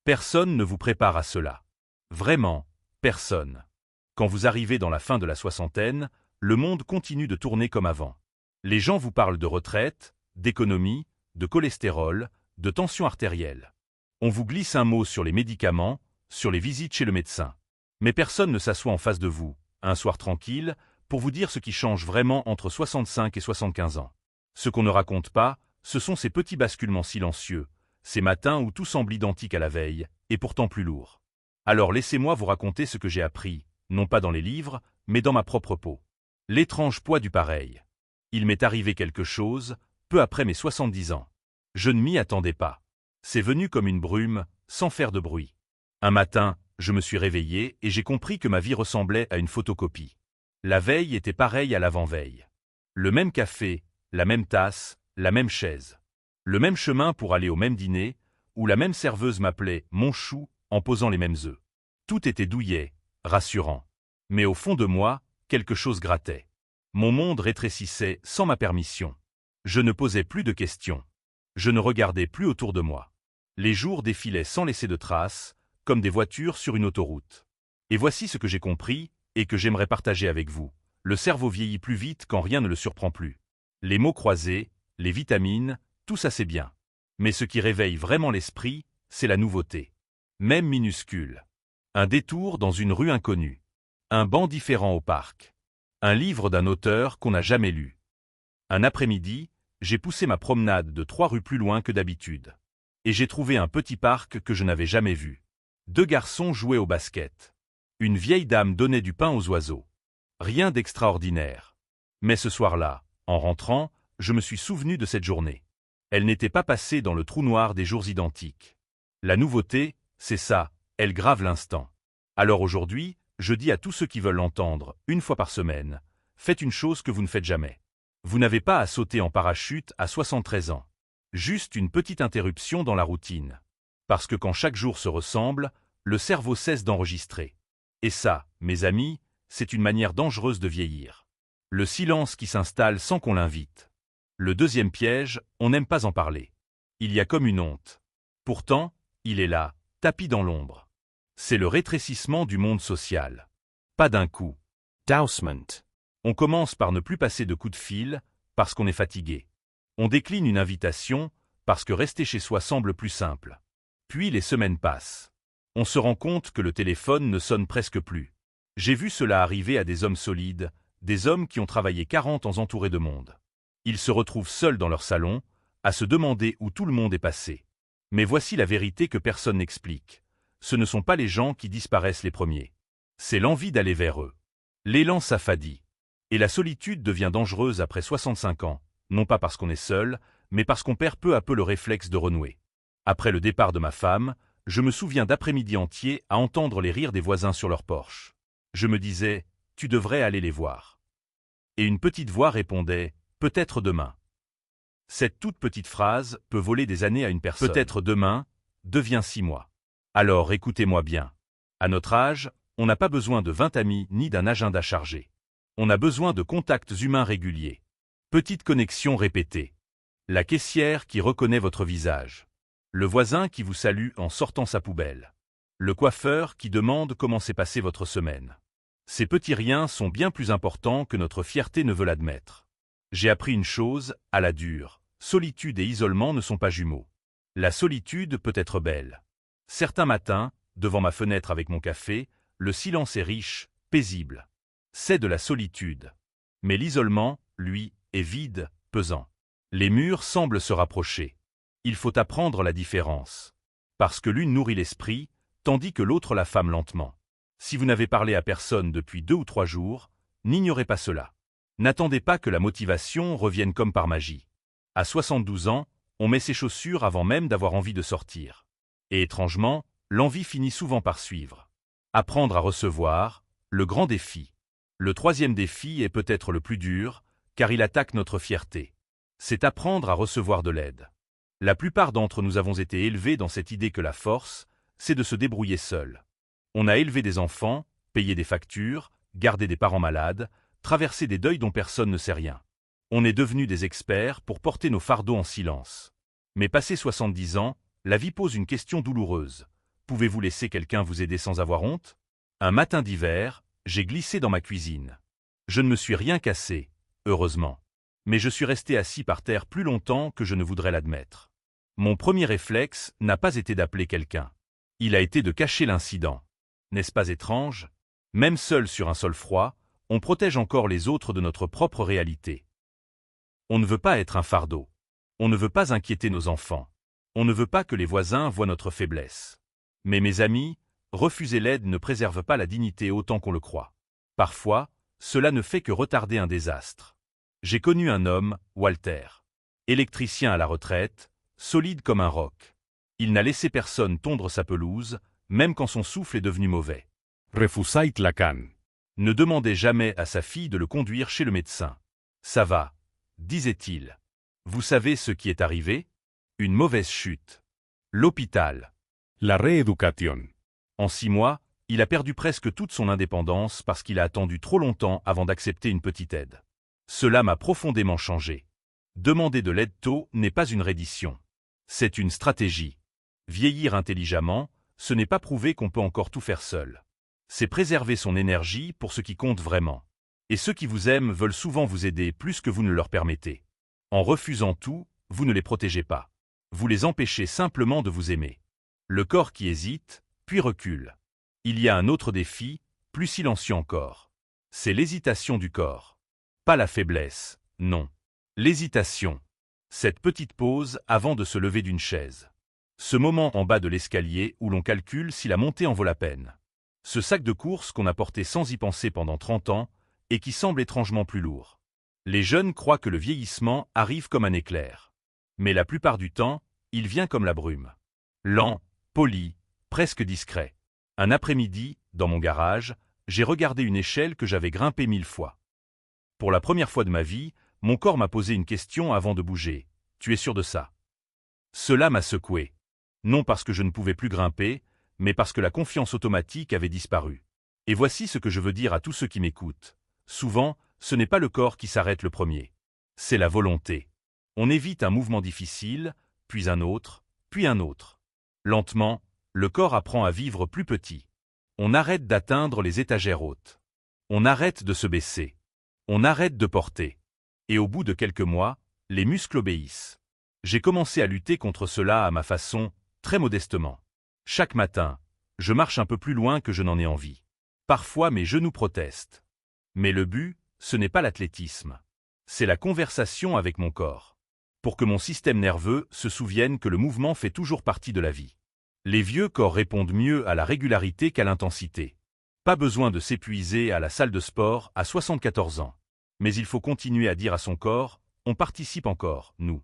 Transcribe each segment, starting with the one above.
Personne ne vous prépare à cela. Vraiment, personne. Quand vous arrivez dans la fin de la soixantaine, le monde continue de tourner comme avant. Les gens vous parlent de retraite, d'économie, de cholestérol, de tension artérielle. On vous glisse un mot sur les médicaments, sur les visites chez le médecin. Mais personne ne s'assoit en face de vous, un soir tranquille, pour vous dire ce qui change vraiment entre 65 et 75 ans. Ce qu'on ne raconte pas, ce sont ces petits basculements silencieux, ces matins où tout semble identique à la veille, et pourtant plus lourd. Alors laissez-moi vous raconter ce que j'ai appris, non pas dans les livres, mais dans ma propre peau. L'étrange poids du pareil. Il m'est arrivé quelque chose, peu après mes 70 ans. Je ne m'y attendais pas. C'est venu comme une brume, sans faire de bruit. Un matin, je me suis réveillé et j'ai compris que ma vie ressemblait à une photocopie. La veille était pareille à l'avant-veille. Le même café, la même tasse, la même chaise. Le même chemin pour aller au même dîner, où la même serveuse m'appelait « mon chou » en posant les mêmes œufs. Tout était douillet, rassurant. Mais au fond de moi, quelque chose grattait. Mon monde rétrécissait sans ma permission. Je ne posais plus de questions. Je ne regardais plus autour de moi. Les jours défilaient sans laisser de traces, comme des voitures sur une autoroute. Et voici ce que j'ai compris, et que j'aimerais partager avec vous. Le cerveau vieillit plus vite quand rien ne le surprend plus. Les mots croisés, les vitamines, tout ça c'est bien. Mais ce qui réveille vraiment l'esprit, c'est la nouveauté. Même minuscule. Un détour dans une rue inconnue. Un banc différent au parc. Un livre d'un auteur qu'on n'a jamais lu. Un après-midi, j'ai poussé ma promenade de 3 rues plus loin que d'habitude. Et j'ai trouvé un petit parc que je n'avais jamais vu. 2 garçons jouaient au basket. Une vieille dame donnait du pain aux oiseaux. Rien d'extraordinaire. Mais ce soir-là, en rentrant, je me suis souvenu de cette journée. Elle n'était pas passée dans le trou noir des jours identiques. La nouveauté, c'est ça, elle grave l'instant. Alors aujourd'hui, je dis à tous ceux qui veulent l'entendre, une fois par semaine, faites une chose que vous ne faites jamais. Vous n'avez pas à sauter en parachute à 73 ans. Juste une petite interruption dans la routine. Parce que quand chaque jour se ressemble, le cerveau cesse d'enregistrer. Et ça, mes amis, c'est une manière dangereuse de vieillir. Le silence qui s'installe sans qu'on l'invite. Le deuxième piège, on n'aime pas en parler. Il y a comme une honte. Pourtant, il est là, tapi dans l'ombre. C'est le rétrécissement du monde social. Pas d'un coup. Dousement. On commence par ne plus passer de coups de fil, parce qu'on est fatigué. On décline une invitation, parce que rester chez soi semble plus simple. Puis les semaines passent. On se rend compte que le téléphone ne sonne presque plus. J'ai vu cela arriver à des hommes solides, des hommes qui ont travaillé 40 ans entourés de monde. Ils se retrouvent seuls dans leur salon, à se demander où tout le monde est passé. Mais voici la vérité que personne n'explique. Ce ne sont pas les gens qui disparaissent les premiers. C'est l'envie d'aller vers eux. L'élan s'affadit. Et la solitude devient dangereuse après 65 ans, non pas parce qu'on est seul, mais parce qu'on perd peu à peu le réflexe de renouer. Après le départ de ma femme, je me souviens d'après-midi entiers à entendre les rires des voisins sur leur porche. Je me disais, tu devrais aller les voir. Et une petite voix répondait, peut-être demain. Cette toute petite phrase peut voler des années à une personne. Peut-être demain devient 6 mois. Alors écoutez-moi bien. À notre âge, on n'a pas besoin de 20 amis ni d'un agenda chargé. On a besoin de contacts humains réguliers. Petite connexion répétée. La caissière qui reconnaît votre visage. Le voisin qui vous salue en sortant sa poubelle. Le coiffeur qui demande comment s'est passée votre semaine. Ces petits riens sont bien plus importants que notre fierté ne veut l'admettre. J'ai appris une chose, à la dure. Solitude et isolement ne sont pas jumeaux. La solitude peut être belle. Certains matins, devant ma fenêtre avec mon café, le silence est riche, paisible. C'est de la solitude. Mais l'isolement, lui, est vide, pesant. Les murs semblent se rapprocher. Il faut apprendre la différence. Parce que l'une nourrit l'esprit, tandis que l'autre l'affame lentement. Si vous n'avez parlé à personne depuis 2 ou 3 jours, n'ignorez pas cela. N'attendez pas que la motivation revienne comme par magie. À 72 ans, on met ses chaussures avant même d'avoir envie de sortir. Et étrangement, l'envie finit souvent par suivre. Apprendre à recevoir, le grand défi. Le 3e défi est peut-être le plus dur, car il attaque notre fierté. C'est apprendre à recevoir de l'aide. La plupart d'entre nous avons été élevés dans cette idée que la force, c'est de se débrouiller seul. On a élevé des enfants, payé des factures, gardé des parents malades, traversé des deuils dont personne ne sait rien. On est devenus des experts pour porter nos fardeaux en silence. Mais passé 70 ans, la vie pose une question douloureuse. Pouvez-vous laisser quelqu'un vous aider sans avoir honte? Un matin d'hiver, j'ai glissé dans ma cuisine. Je ne me suis rien cassé, heureusement. Mais je suis resté assis par terre plus longtemps que je ne voudrais l'admettre. Mon premier réflexe n'a pas été d'appeler quelqu'un. Il a été de cacher l'incident. N'est-ce pas étrange? Même seul sur un sol froid, on protège encore les autres de notre propre réalité. On ne veut pas être un fardeau. On ne veut pas inquiéter nos enfants. On ne veut pas que les voisins voient notre faiblesse. Mais mes amis, refuser l'aide ne préserve pas la dignité autant qu'on le croit. Parfois, cela ne fait que retarder un désastre. J'ai connu un homme, Walter. Électricien à la retraite, solide comme un roc. Il n'a laissé personne tondre sa pelouse, même quand son souffle est devenu mauvais. Refusait Lacan. Ne demandez jamais à sa fille de le conduire chez le médecin. Ça va, disait-il. Vous savez ce qui est arrivé? Une mauvaise chute. L'hôpital. La rééducation. En 6 mois, il a perdu presque toute son indépendance parce qu'il a attendu trop longtemps avant d'accepter une petite aide. Cela m'a profondément changé. Demander de l'aide tôt n'est pas une reddition. C'est une stratégie. Vieillir intelligemment, ce n'est pas prouver qu'on peut encore tout faire seul. C'est préserver son énergie pour ce qui compte vraiment. Et ceux qui vous aiment veulent souvent vous aider plus que vous ne leur permettez. En refusant tout, vous ne les protégez pas. Vous les empêchez simplement de vous aimer. Le corps qui hésite, puis recule. Il y a un autre défi, plus silencieux encore. C'est l'hésitation du corps. Pas la faiblesse, non. L'hésitation. Cette petite pause avant de se lever d'une chaise. Ce moment en bas de l'escalier où l'on calcule si la montée en vaut la peine. Ce sac de course qu'on a porté sans y penser pendant 30 ans et qui semble étrangement plus lourd. Les jeunes croient que le vieillissement arrive comme un éclair. Mais la plupart du temps, il vient comme la brume. Lent, poli, presque discret. Un après-midi, dans mon garage, j'ai regardé une échelle que j'avais grimpée 1000 fois. Pour la première fois de ma vie, mon corps m'a posé une question avant de bouger. Tu es sûr de ça? Cela m'a secoué. Non parce que je ne pouvais plus grimper, mais parce que la confiance automatique avait disparu. Et voici ce que je veux dire à tous ceux qui m'écoutent. Souvent, ce n'est pas le corps qui s'arrête le premier. C'est la volonté. On évite un mouvement difficile, puis un autre, puis un autre. Lentement, le corps apprend à vivre plus petit. On arrête d'atteindre les étagères hautes. On arrête de se baisser. On arrête de porter. Et au bout de quelques mois, les muscles obéissent. J'ai commencé à lutter contre cela à ma façon, très modestement. Chaque matin, je marche un peu plus loin que je n'en ai envie. Parfois mes genoux protestent. Mais le but, ce n'est pas l'athlétisme. C'est la conversation avec mon corps. Pour que mon système nerveux se souvienne que le mouvement fait toujours partie de la vie. Les vieux corps répondent mieux à la régularité qu'à l'intensité. Pas besoin de s'épuiser à la salle de sport à 74 ans. Mais il faut continuer à dire à son corps, on participe encore, nous.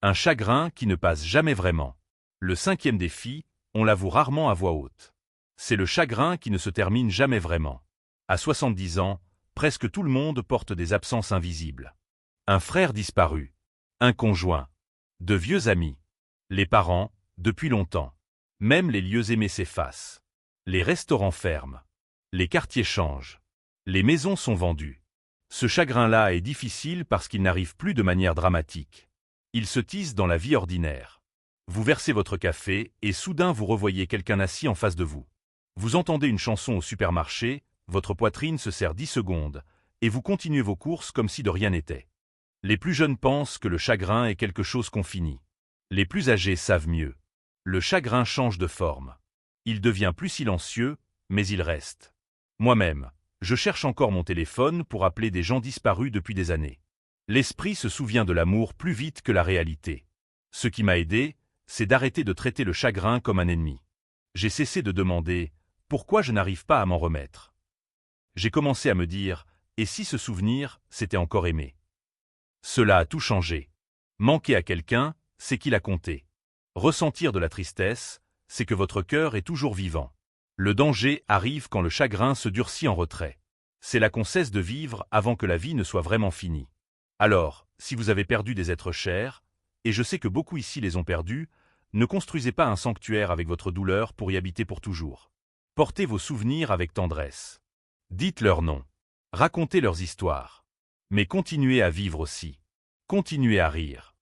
Un chagrin qui ne passe jamais vraiment. Le 5e défi, on l'avoue rarement à voix haute. C'est le chagrin qui ne se termine jamais vraiment. À 70 ans, presque tout le monde porte des absences invisibles. Un frère disparu. Un conjoint. De vieux amis. Les parents, depuis longtemps. Même les lieux aimés s'effacent. Les restaurants ferment. Les quartiers changent. Les maisons sont vendues. Ce chagrin-là est difficile parce qu'il n'arrive plus de manière dramatique. Il se tisse dans la vie ordinaire. Vous versez votre café et soudain vous revoyez quelqu'un assis en face de vous. Vous entendez une chanson au supermarché, votre poitrine se serre 10 secondes, et vous continuez vos courses comme si de rien n'était. Les plus jeunes pensent que le chagrin est quelque chose qu'on finit. Les plus âgés savent mieux. Le chagrin change de forme. Il devient plus silencieux, mais il reste. Moi-même, je cherche encore mon téléphone pour appeler des gens disparus depuis des années. L'esprit se souvient de l'amour plus vite que la réalité. Ce qui m'a aidé, c'est d'arrêter de traiter le chagrin comme un ennemi. J'ai cessé de demander « Pourquoi je n'arrive pas à m'en remettre ?» J'ai commencé à me dire « Et si ce souvenir, c'était encore aimé ?» Cela a tout changé. Manquer à quelqu'un, c'est qu'il a compté. Ressentir de la tristesse, c'est que votre cœur est toujours vivant. Le danger arrive quand le chagrin se durcit en retrait. C'est là qu'on cesse de vivre avant que la vie ne soit vraiment finie. Alors, si vous avez perdu des êtres chers, et je sais que beaucoup ici les ont perdus, ne construisez pas un sanctuaire avec votre douleur pour y habiter pour toujours. Portez vos souvenirs avec tendresse. Dites leurs noms. Racontez leurs histoires. Mais continuez à vivre aussi. Continuez à rire.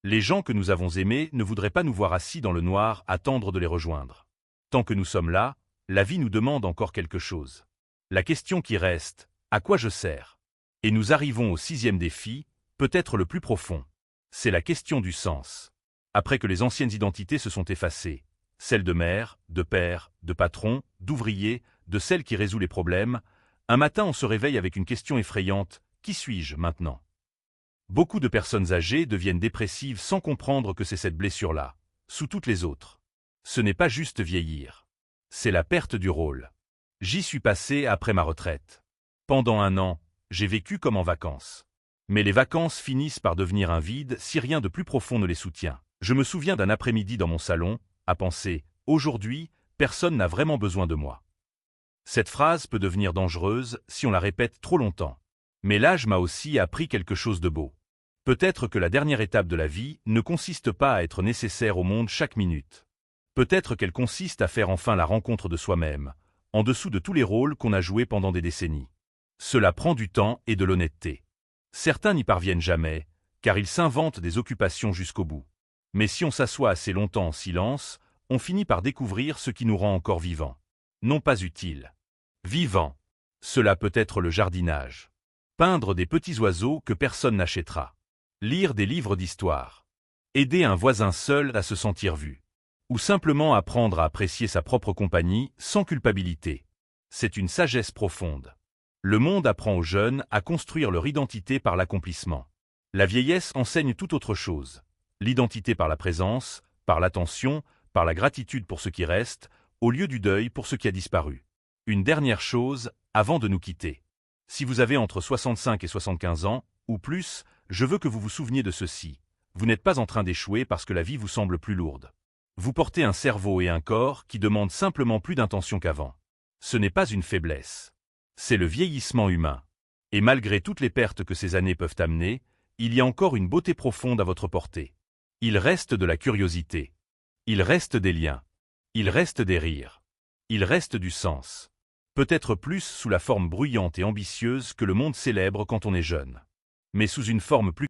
Les gens que nous avons aimés ne voudraient pas nous voir assis dans le noir, attendre de les rejoindre. Tant que nous sommes là, la vie nous demande encore quelque chose. La question qui reste, à quoi je sers? Et nous arrivons au 6e défi, peut-être le plus profond. C'est la question du sens. Après que les anciennes identités se sont effacées, celles de mère, de père, de patron, d'ouvrier, de celle qui résout les problèmes, un matin on se réveille avec une question effrayante, qui suis-je maintenant? Beaucoup de personnes âgées deviennent dépressives sans comprendre que c'est cette blessure-là, sous toutes les autres. Ce n'est pas juste vieillir. C'est la perte du rôle. J'y suis passé après ma retraite. Pendant 1 an, j'ai vécu comme en vacances. Mais les vacances finissent par devenir un vide si rien de plus profond ne les soutient. Je me souviens d'un après-midi dans mon salon, à penser « Aujourd'hui, personne n'a vraiment besoin de moi ». Cette phrase peut devenir dangereuse si on la répète trop longtemps. Mais l'âge m'a aussi appris quelque chose de beau. Peut-être que la dernière étape de la vie ne consiste pas à être nécessaire au monde chaque minute. Peut-être qu'elle consiste à faire enfin la rencontre de soi-même, en dessous de tous les rôles qu'on a joués pendant des décennies. Cela prend du temps et de l'honnêteté. Certains n'y parviennent jamais, car ils s'inventent des occupations jusqu'au bout. Mais si on s'assoit assez longtemps en silence, on finit par découvrir ce qui nous rend encore vivants. Non pas utiles. Vivants. Cela peut être le jardinage. Peindre des petits oiseaux que personne n'achètera. Lire des livres d'histoire. Aider un voisin seul à se sentir vu. Ou simplement apprendre à apprécier sa propre compagnie sans culpabilité. C'est une sagesse profonde. Le monde apprend aux jeunes à construire leur identité par l'accomplissement. La vieillesse enseigne tout autre chose. L'identité par la présence, par l'attention, par la gratitude pour ce qui reste, au lieu du deuil pour ce qui a disparu. Une dernière chose, avant de nous quitter. Si vous avez entre 65 et 75 ans, ou plus, je veux que vous vous souveniez de ceci. Vous n'êtes pas en train d'échouer parce que la vie vous semble plus lourde. Vous portez un cerveau et un corps qui demandent simplement plus d'intention qu'avant. Ce n'est pas une faiblesse. C'est le vieillissement humain. Et malgré toutes les pertes que ces années peuvent amener, il y a encore une beauté profonde à votre portée. Il reste de la curiosité. Il reste des liens. Il reste des rires. Il reste du sens. Peut-être plus sous la forme bruyante et ambitieuse que le monde célèbre quand on est jeune. Mais sous une forme plus